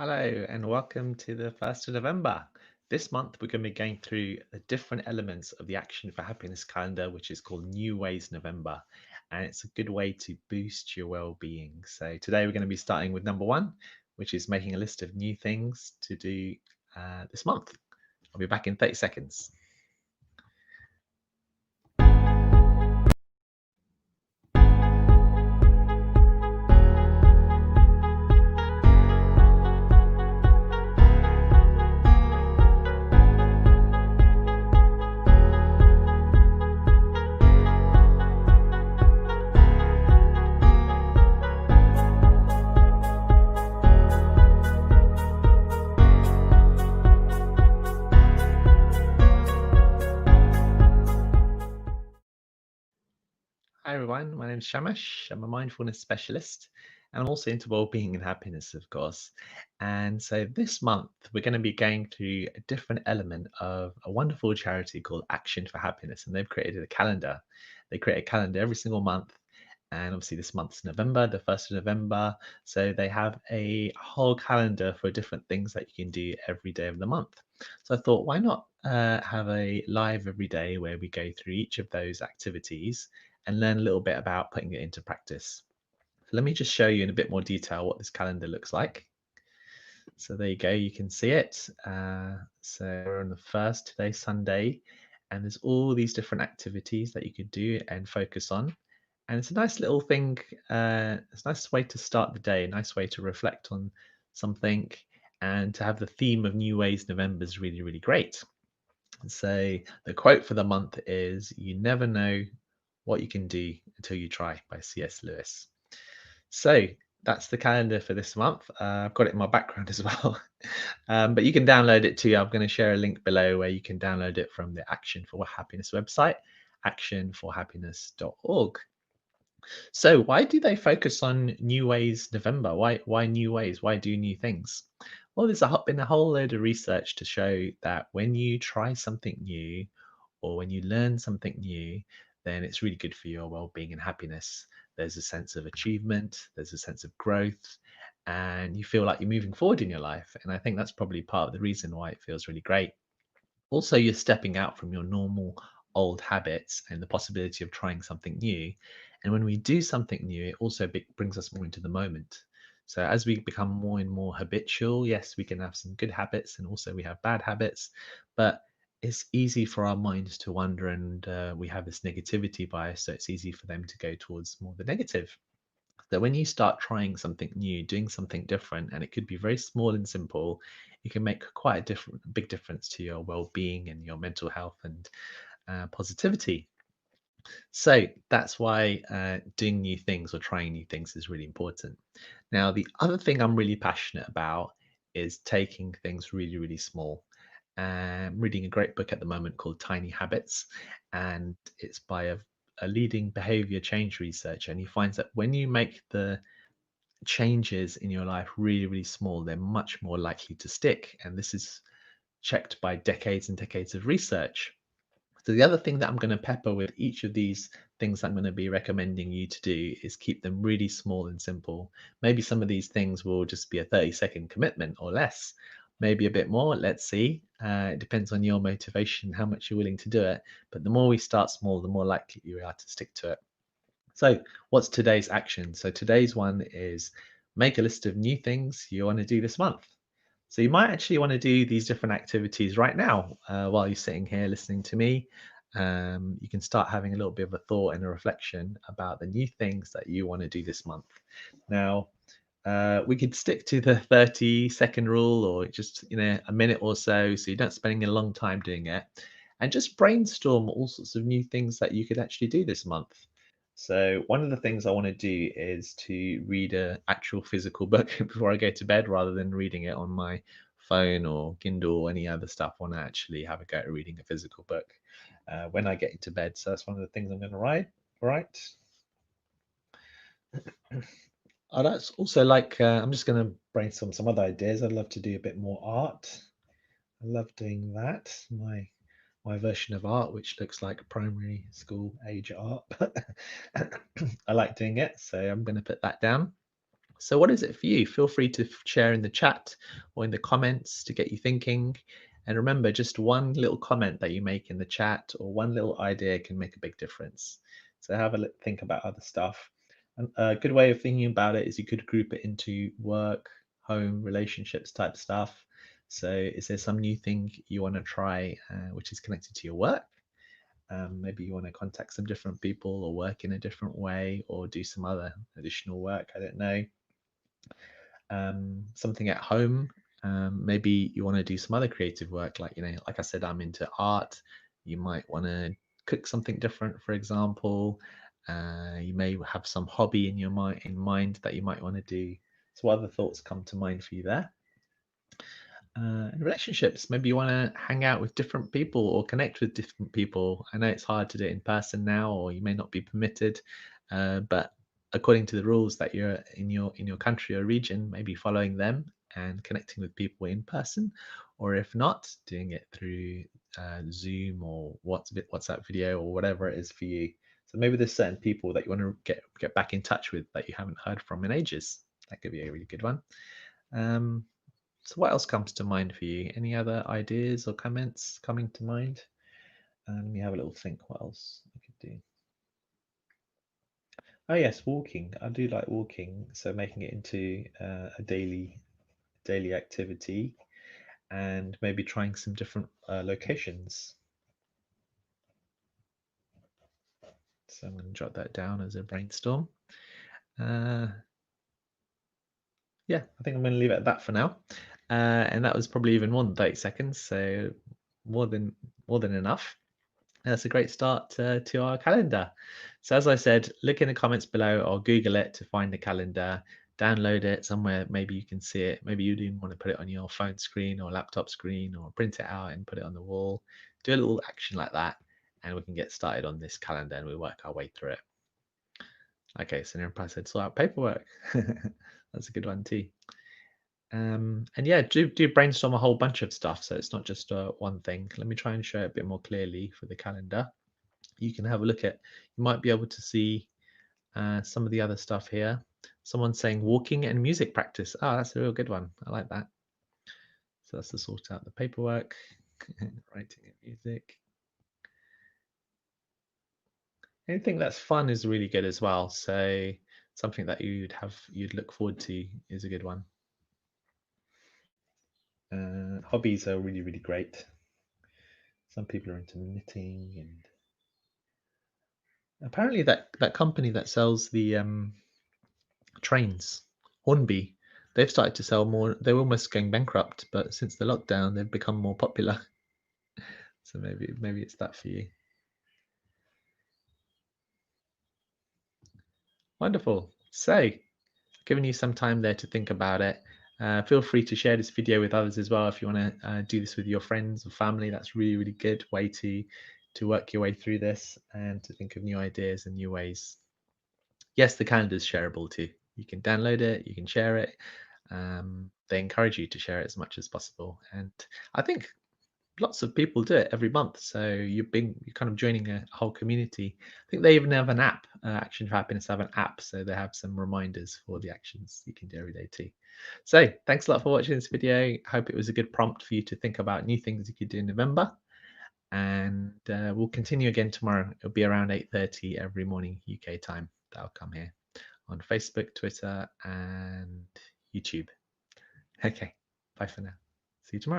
Hello and welcome to the 1st of November. This month, we're going to be going through the different elements of the Action for Happiness calendar, which is called New Ways November. And it's a good way to boost your well being. So, today we're going to be starting with number one, which is making a list of new things to do this month. I'll be back in 30 seconds. Hi everyone, my name is Shamash. I'm a mindfulness specialist and I'm also into well-being and happiness, of course. And so this month we're going to be going through a different element of a wonderful charity called Action for Happiness. And they've created a calendar. They create a calendar every single month. And obviously this month's November, the 1st of November. So they have a whole calendar for different things that you can do every day of the month. So I thought, why not have a live every day where we go through each of those activities and learn a little bit about putting it into practice. So let me just show you in a bit more detail what this calendar looks like. So there you go, you can see it. So we're on the first today, Sunday, and there's all these different activities that you could do and focus on. And it's a nice little thing. It's a nice way to start the day, a nice way to reflect on something, and to have the theme of New Ways November is really, really great. So the quote for the month is, "You never know what you can do until you try," by C.S. Lewis. So that's the calendar for this month. I've got it in my background as well. But you can download it too. I'm going to share a link below where you can download it from the Action for Happiness website, actionforhappiness.org. So why do they focus on New Ways November? Why new ways? Why do new things? Well, been a whole load of research to show that when you try something new or when you learn something new, then it's really good for your well-being and happiness. There's a sense of achievement, there's a sense of growth, and you feel like you're moving forward in your life. And I think that's probably part of the reason why it feels really great. Also, you're stepping out from your normal old habits and the possibility of trying something new. And when we do something new, it also brings us more into the moment. So as we become more and more habitual, yes, we can have some good habits and also we have bad habits, but it's easy for our minds to wander and we have this negativity bias. So it's easy for them to go towards more the negative. So when you start trying something new, doing something different, and it could be very small and simple, it can make quite a big difference to your well-being and your mental health and positivity. So that's why doing new things or trying new things is really important. Now, the other thing I'm really passionate about is taking things really, really small. I'm reading a great book at the moment called Tiny Habits, and it's by a leading behavior change researcher. And he finds that when you make the changes in your life really, really small, they're much more likely to stick. And this is checked by decades and decades of research. So the other thing that I'm going to pepper with each of these things I'm going to be recommending you to do is keep them really small and simple. Maybe some of these things will just be a 30-second commitment or less, maybe a bit more. Let's see. It depends on your motivation, how much you're willing to do it. But the more we start small, the more likely you are to stick to it. So, what's today's action? So, today's one is make a list of new things you want to do this month. So, you might actually want to do these different activities right now while you're sitting here listening to me. You can start having a little bit of a thought and a reflection about the new things that you want to do this month. Now, we could stick to the 30-second rule or just a minute or so you don't spending a long time doing it, and just brainstorm all sorts of new things that you could actually do this month. So one of the things I want to do is to read a actual physical book before I go to bed rather than reading it on my phone or Kindle or any other stuff. I want to actually have a go at reading a physical book when I get into bed. So that's one of the things I'm going to write. I'd also like, I'm just going to brainstorm some other ideas. I'd love to do a bit more art. I love doing that. My version of art, which looks like primary school age art. I like doing it, so I'm going to put that down. So, what is it for you? Feel free to share in the chat or in the comments to get you thinking. And remember, just one little comment that you make in the chat or one little idea can make a big difference. So, have a think about other stuff. And a good way of thinking about it is you could group it into work, home, relationships type stuff. So, is there some new thing you want to try which is connected to your work? Maybe you want to contact some different people or work in a different way or do some other additional work. I don't know, something at home. Maybe you want to do some other creative work, like like I said, I'm into art. You might want to cook something different, for example. You may have some hobby in mind that you might want to do. So, what other thoughts come to mind for you there? In relationships, maybe you want to hang out with different people or connect with different people. I know it's hard to do it in person now, or you may not be permitted, but according to the rules that you're in your country or region, maybe following them and connecting with people in person, or if not, doing it through Zoom or WhatsApp video or whatever it is for you. So maybe there's certain people that you want to get back in touch with that you haven't heard from in ages. That could be a really good one. Um, so what else comes to mind for you? Any other ideas or comments coming to mind? Let me have a little think what else I could do. Oh yes, walking. I do like walking, so making it into a daily activity and maybe trying some different locations. So I'm going to jot that down as a brainstorm. Uh, yeah, I think I'm going to leave it at that for now. And that was probably even more than 30 seconds, so more than more than enough. That's a great start to our calendar. So, as I said, look in the comments below or Google it to find the calendar, download it somewhere, maybe you can see it. Maybe you didn't want to put it on your phone screen or laptop screen or print it out and put it on the wall. Do a little action like that, and we can get started on this calendar and we work our way through it. Okay, so Nirupa said sort out paperwork. That's a good one too. And yeah, do brainstorm a whole bunch of stuff. So it's not just one thing. Let me try and show it a bit more clearly for the calendar. You can have a look at, you might be able to see some of the other stuff here. Someone's saying walking and music practice. Oh, that's a real good one. I like that. So that's to sort out the paperwork, writing and music. Anything that's fun is really good as well. So something that you'd look forward to is a good one. Hobbies are really, really great. Some people are into knitting, and apparently that company that sells the trains, Hornby, they've started to sell more. They're almost going bankrupt, but since the lockdown, they've become more popular. So maybe it's that for you. Wonderful. So, giving you some time there to think about it. Feel free to share this video with others as well if you want to do this with your friends or family. That's really, really good way to work your way through this and to think of new ideas and new ways. Yes, the calendar is shareable too. You can download it, you can share it. They encourage you to share it as much as possible, and I think lots of people do it every month. So you're kind of joining a whole community. I think they even have an app. Action for Happiness have an app, so they have some reminders for the actions you can do every day too. So thanks a lot for watching this video. Hope it was a good prompt for you to think about new things you could do in November. And we'll continue again tomorrow. It'll be around 8:30 every morning UK time. That'll come here on Facebook, Twitter, and YouTube. Okay, bye for now. See you tomorrow.